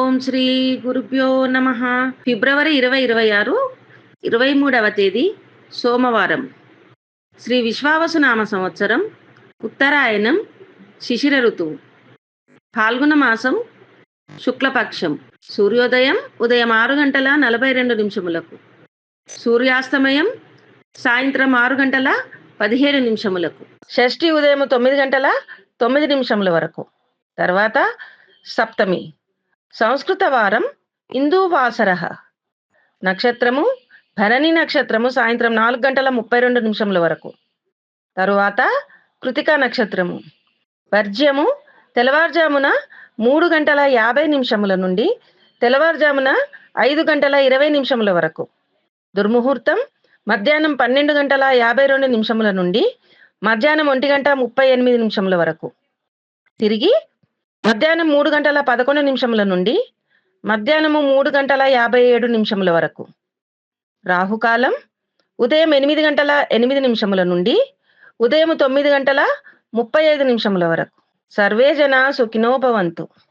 ఓం శ్రీ గురుభ్యో నమః. ఫిబ్రవరి 2026 23వ తేదీ సోమవారం. శ్రీ విశ్వావసునామ సంవత్సరం, ఉత్తరాయణం, శిశిర ఋతువు, ఫాల్గుణ మాసం, శుక్లపక్షం. సూర్యోదయం ఉదయం 6:42 సూర్యాస్తమయం సాయంత్రం 6:17 షష్ఠి ఉదయం 9:09 వరకు. తర్వాత సప్తమి. సంస్కృత వారం ఇందూవాసర. నక్షత్రము భరణి నక్షత్రము సాయంత్రం 4:32 వరకు. తరువాత కృతికా నక్షత్రము. వర్జ్యము తెల్లవారుజామున 3:50 నుండి తెల్లవారుజామున 5:20 వరకు. దుర్ముహూర్తం మధ్యాహ్నం 12:52 నుండి మధ్యాహ్నం 1:38 వరకు. తిరిగి మధ్యాహ్నం 3:11 నుండి మధ్యాహ్నము 3:57 వరకు. రాహుకాలం ఉదయం 8:08 నుండి ఉదయం 9:35 వరకు. సర్వే జనా సుఖినో భవంతు.